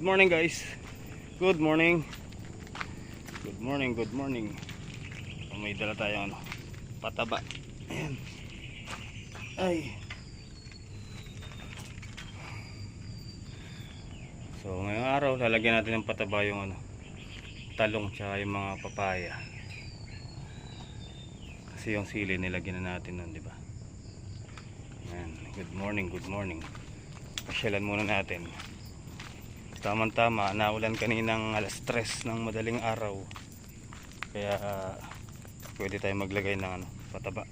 Good morning guys. Good morning. Good morning, good morning. May dala tayong pataba. Ayan. Ay. So ngayong araw lalagyan natin ng pataba yung talong tsaka yung mga papaya. Kasi yung sili nilagyan na natin nun, di ba? Ayan. Good morning, good morning. Pasyalan muna natin. Tama-tama, naulan kaninang alas 3 ng madaling araw. Kaya pwede tayo maglagay ng pataba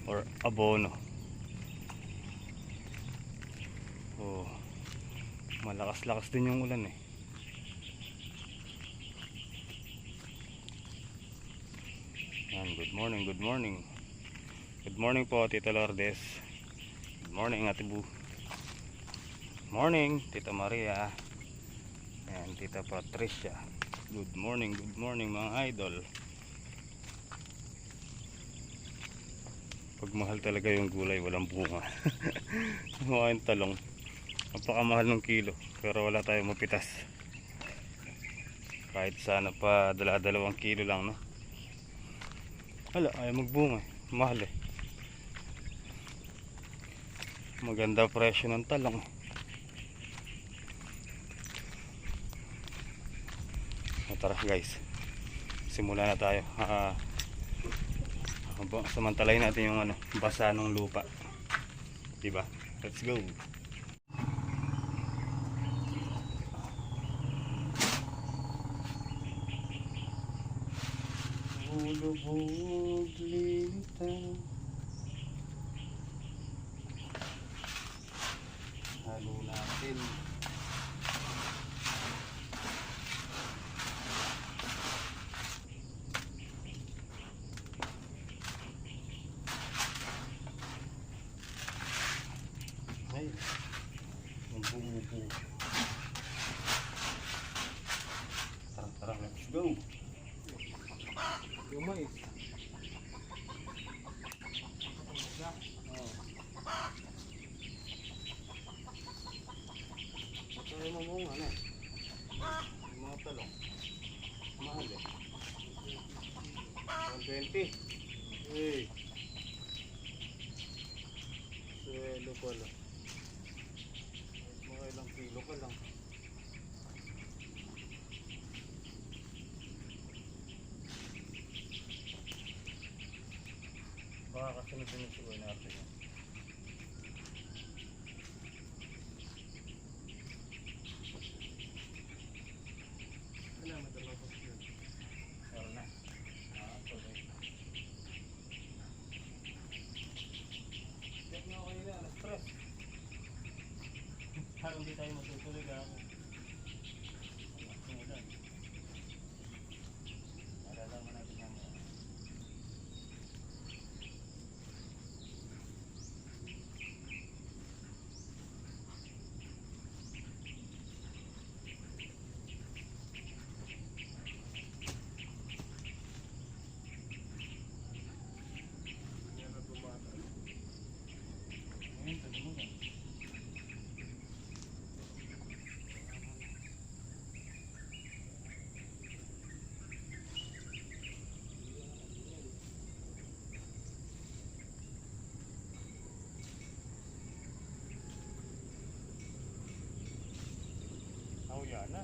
or abono. Oh, malakas-lakas din yung ulan eh. Yan, good morning, good morning. Good morning po Tita Lourdes. Good morning Ate Bu. Morning Tita Maria. And Tita Patricia. Good morning mga idol. Pag mahal talaga yung gulay, walang bunga. Mga yung talong, napakamahal ng kilo, pero wala tayong mapitas. Kahit sana pa dalawang kilo lang, no? Hala, ayaw magbunga, mahal eh. Maganda presyo ng talong. Tara guys, simulan na tayo. Samantalayin natin yung basa ng lupa, diba? Let's go. Bulubog lilitaw, halo natin. Ay, magbumubo. Tara, let's go. Yung mais. Ito yung mamunga na. Yung mga talong. Mahal eh. 120. Hey. Swelo pala. Mga ilang kilo ka lang. Baka kasunod din yung siguro natin. Wala, madalaw ko siya. Meron na. Tuloy. Check nyo kayo na, alas 3. Parang di tayo matutuloy ka ako. Umulan. Malalaman natin naman. Oh, yan na.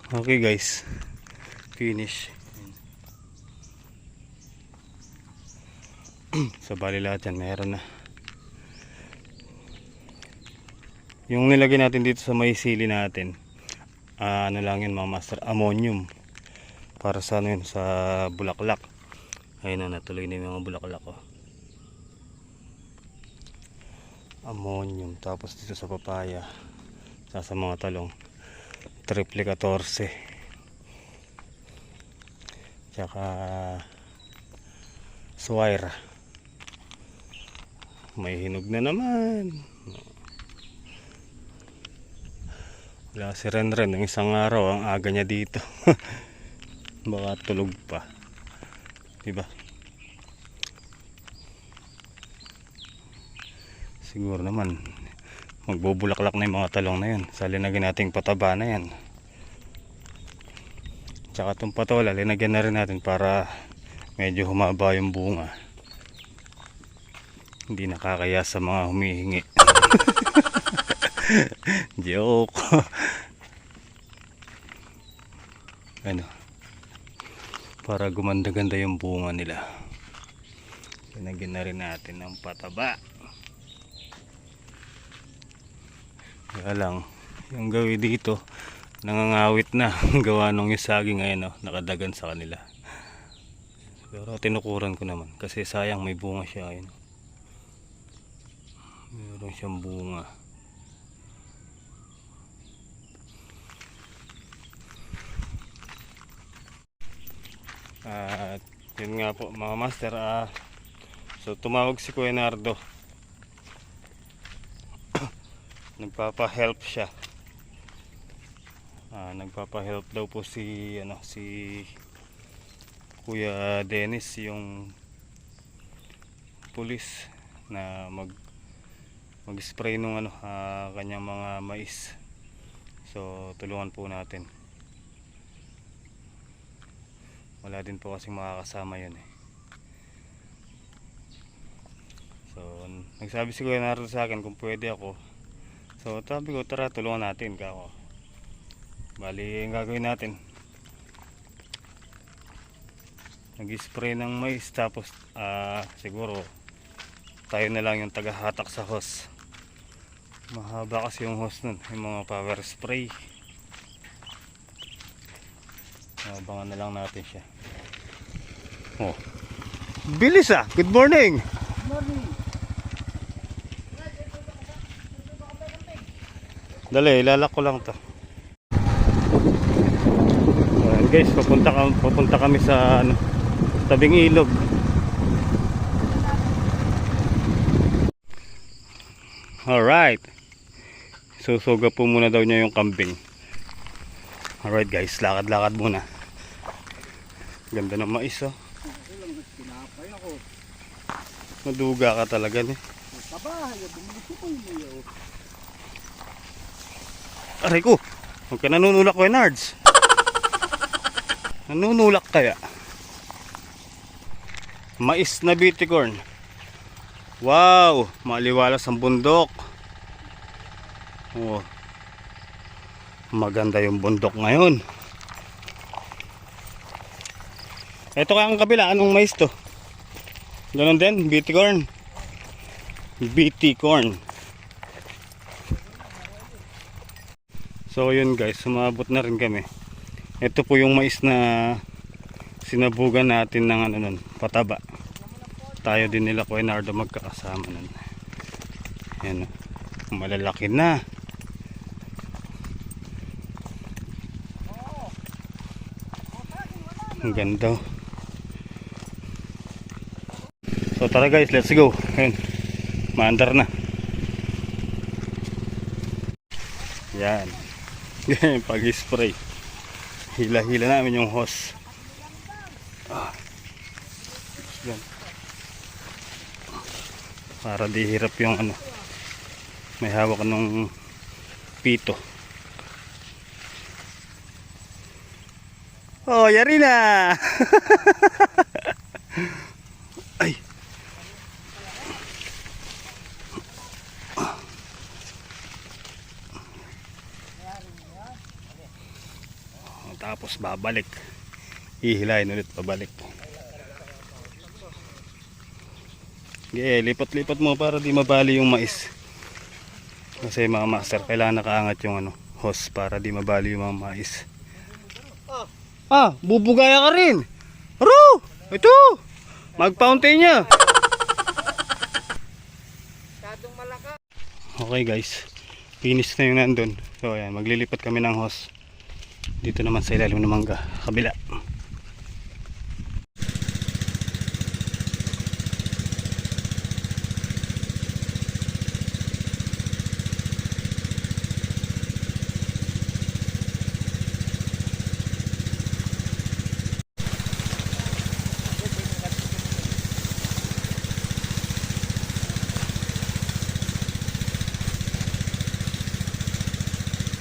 Okay guys, finish. So bali lahat yan meron na. Yung nilagay natin dito sa may sili natin, ano lang yun mga master, ammonium. Para sa ano yun, sa bulaklak. Ayun na, natuloy na yung mga bulaklak ko. Ammonium. Tapos dito sa papaya, sa mga talong, triple 14. Tsaka swire. May hinog na naman. Wala si Renren ng isang araw, ang aga niya dito. Baka tulog pa, diba? Siguro naman magbubulaklak na yung mga talong na yan sa linagyan nating pataba na yan. Tsaka itong patola linagyan na rin natin para medyo humaba yung bunga, hindi nakakaya sa mga humihingi. Joke. Ano, para gumanda-ganda yung bunga nila, linagyan na rin natin ng pataba. Kaya lang yung gawin dito, nangangawit na. Gawa nung yung saging ngayon, nakadagan sa kanila. Pero tinukuran ko naman kasi sayang, may bunga siya. Ayun, meron siyang bunga. At yun nga po mga master, so tumawag si Kuya Nardo. Nagpapa-help siya. Nagpapa-help daw po si Kuya Dennis, yung pulis, na mag-spray nung kanyang mga mais. So tulungan po natin. Wala din po kasing makakasama yun eh. So nagsabi si Kuya Nardo sa akin kung pwede ako. So sabi ko, tara tulungan natin kako. Bali ang gagawin natin, nag-spray ng mais, tapos siguro tayo na lang yung tagahatak sa hose. Mahaba kasi yung hose nun, yung mga power spray. Abangan na lang natin siya. Oh, bilis good morning. Good morning. Dali, ilalak ko lang to. Ayan guys, papunta kami sa tabing ilog. Alright, susuga po muna daw niya yung kambing. Alright guys, lakad-lakad muna. Ganda ng mais Pinapay ako. Maduga ka talaga eh. Tabahay, bumili ko niyo. Aray ko, huwag ka nanunulak ko, Nards. Nanunulak kaya? Mais na biticorn. Wow, maliwalas ang bundok. Oh, maganda yung bundok ngayon. Ito kaya ang kabila, anong mais to? Ganon din, biticorn. Biticorn. So yun guys, sumabot na rin kami. Ito po yung mais na sinabugan natin ng nun, pataba. Tayo din nila Kuya Nardo magkakasama nun. Ayan, malalaki na. Ang ganda. So tara guys, let's go. Ayan, maandar na. Yan. Pag-spray, hila-hila namin yung hose. Yan. Para di hirap yung may hawak ng pito. Oh, yari na. Ay. Tapos babalik. Hihilahin ulit pabalik. Okay, lipat-lipat mo para di mabali yung mais. Kasi mga master, kailangan nakaangat yung hose para di mabali yung mga mais. Bubugaya ka rin. Aro! Ito! Mag-fountain niya. Okay guys, finish na yung nandun. So ayan, maglilipat kami ng hose. Dito naman sa ilalim ng mangga, kabila.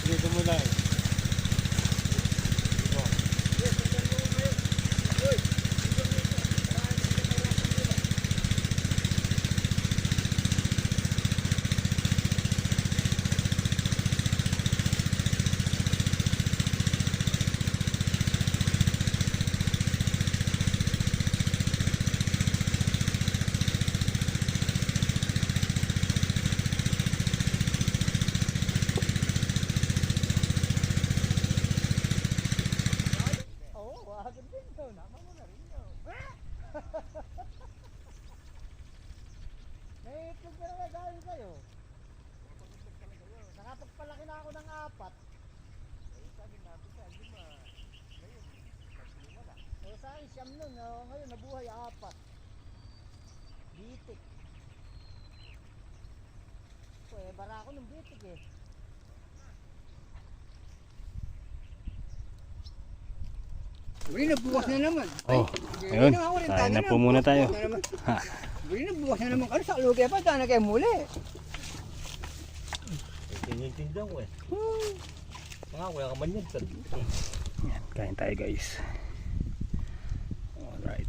Dito mo lang. Nakapagpalaki na ako ng 4. Sa akin siyam nun, ngayon nabuhay 4. Bitik. Bara ako ng bitik eh. Uli na bukas na naman. Ayun. Kain na po muna tayo. Uli na bukas na naman. Ano sa lugi pa? Sana kayo muli. Tinitindang ko eh. Mga kuya ka man yan. Yan, kain tayo guys. Alright.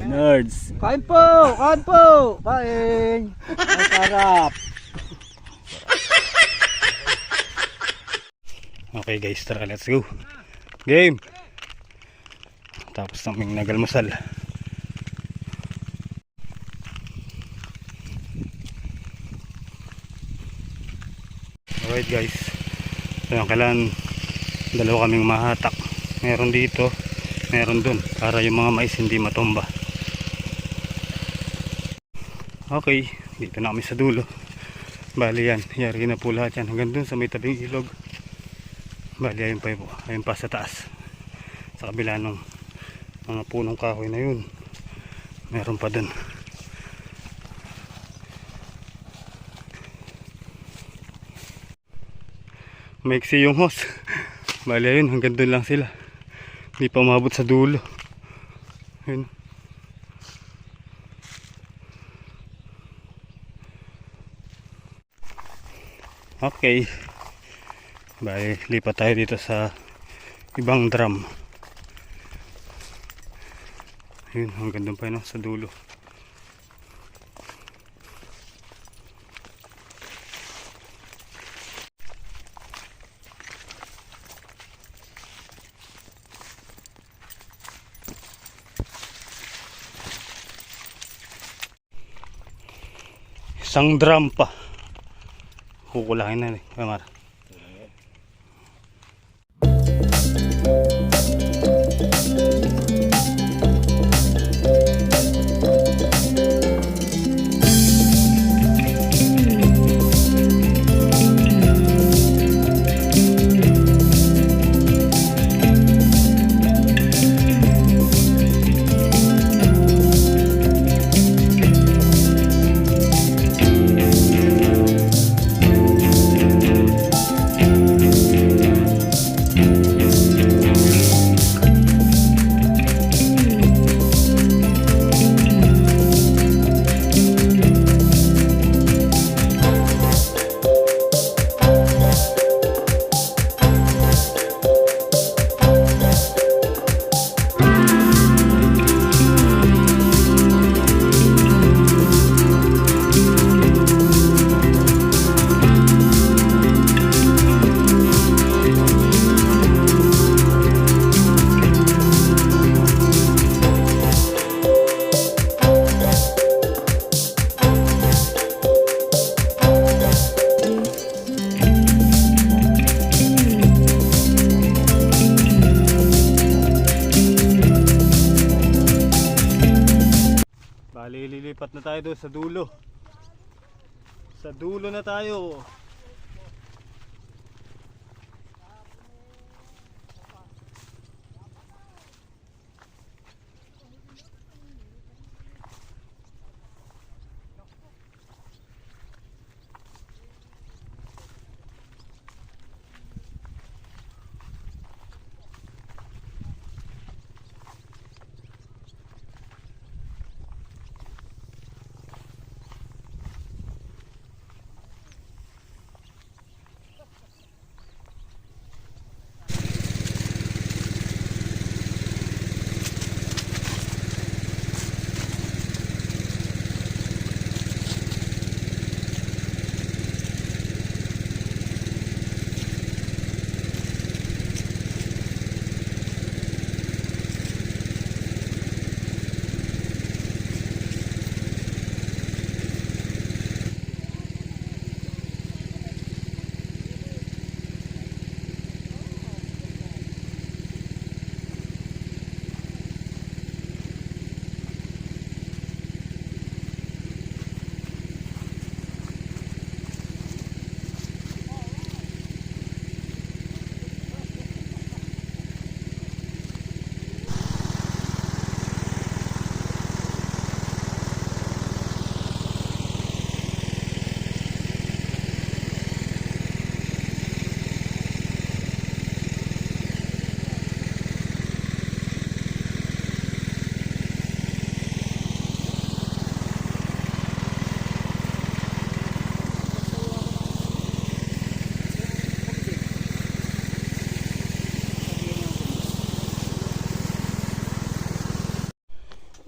Nerds. Kain po! Kain po! Kain! Ang sarap! Okay guys, tara, let's go. Game! Tapos naming nagalmusal. Alright guys, so yung kailangan dalawa kaming mahatak. Meron dito, meron dun, para yung mga mais hindi matumba. Okay, dito na kami sa dulo. Bali yan, yari na po lahat yan hanggang dun sa may tabing ilog. Bali ayun pa po, ayun pa sa taas, sa kabila ng mga punong kahoy na yun, meron pa dun. Maiksi yung hose. Bali ayun, hanggang dun lang sila, hindi pa umabot sa dulo. Ayun. Okay, bali lipat tayo dito sa ibang drum. Ayun, hanggang dun pa yun, sa dulo. Isang drum pa. Kukulahin na rin, kamar. tayo doon sa dulo. Sa dulo na tayo.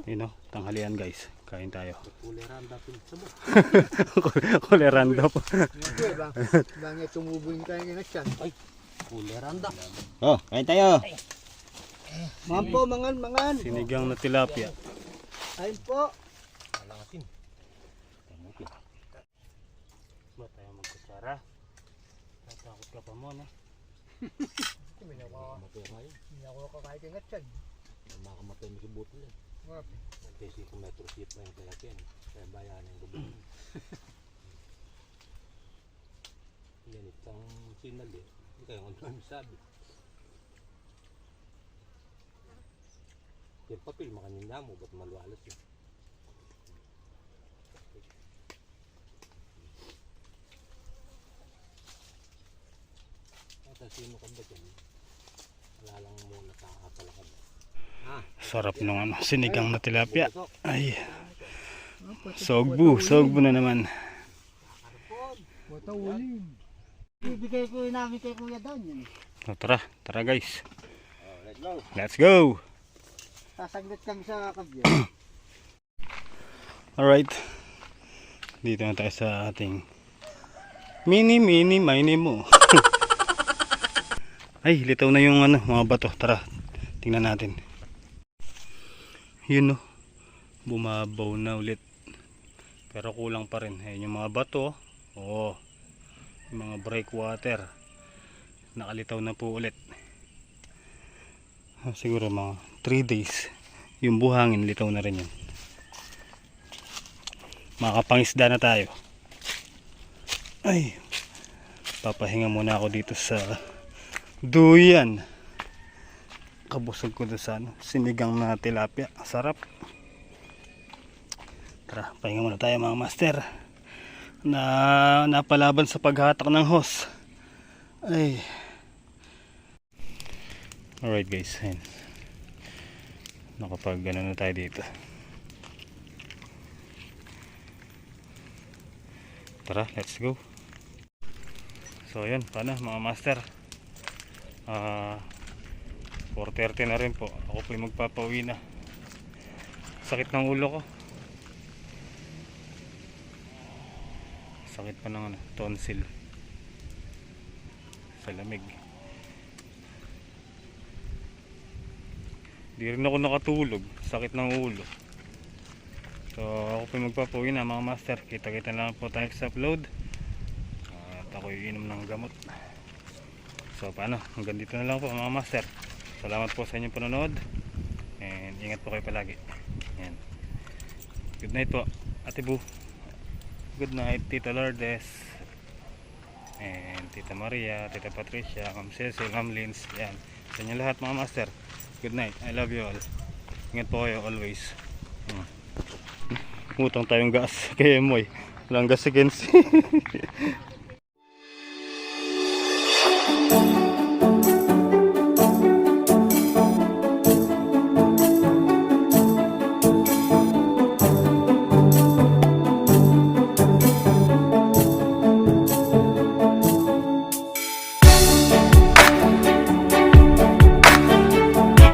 Yun o, tanghalian guys. Kain tayo. Kuleranda pinsamo. Kuleranda po. Bangnya tumubuin tayo ng tiyan. Ay, kuleranda. Oh, kain tayo. Mangan po, mangan. Sinigang na tilapia. Ayun po. Alangatin. Ba tayo magkutsara? Tatakot ka pa mo na. Hindi ako kakain ng tiyan. Makamatay mo sa butol eh. Kasi kung metro seat pa yung tilapia. Kaya bayaran yung gubon. Yan itang sinal eh. Hindi kayo kung sabi. Yung papel makaninda mo, ba't malualas eh. At sino ka ba dyan? Wala lang muna kakapalakan. Sarap nung ano, sinigang na tilapia. Ay. Sogbu na naman. Bota uling. Bibigay ko namin kay Kuya Dan yan. So, tara guys. Let's go. Let's go. Sasaglit kami sa kabya. Alright. Dito na tayo sa ating mini mo. Ay, litaw na yung ano, mga bato. Tara, tingnan natin. Yun o. Bumabaw na ulit. Pero kulang pa rin. Ayun yung mga bato. Oo. Yung mga breakwater. Nakalitaw na po ulit. Siguro mga 3 days. Yung buhangin, litaw na rin yun. Makapangisda na tayo. Ay. Papahinga muna ako dito sa duyan. Kabusog ko doon sa ano, sinigang na tilapia. Sarap. Tara, pahinga muna tayo mga master. Napalaban sa paghatak ng hose. Ay. Alright guys, ayun. Nakapag ano na tayo dito. Tara, let's go. So ayun, paano mga master. 4:30 na rin po. Ako po yung magpapauwi na. Sakit ng ulo ko. Sakit pa ng ano, tonsil. Sa lamig. Di rin ako nakatulog. Sakit ng ulo. So ako po yung magpapauwi na mga master. Kita-kita lang po tayo sa upload. At ako yung inom ng gamot. So paano? Hanggang dito na lang po mga master. Salamat po sa inyong panonood. And ingat po kayo palagi. Yan. Good night po. Ate Bu. Good night, Tita Lourdes. And Tita Maria, Tita Patricia, Ma'am Cecil, Ma'am Lins. Yan. Sa inyo lahat mga master. Good night. I love you all. Ingat po kayo always. Utang tayong gas kay Emoy. Walang gas si Kenzie.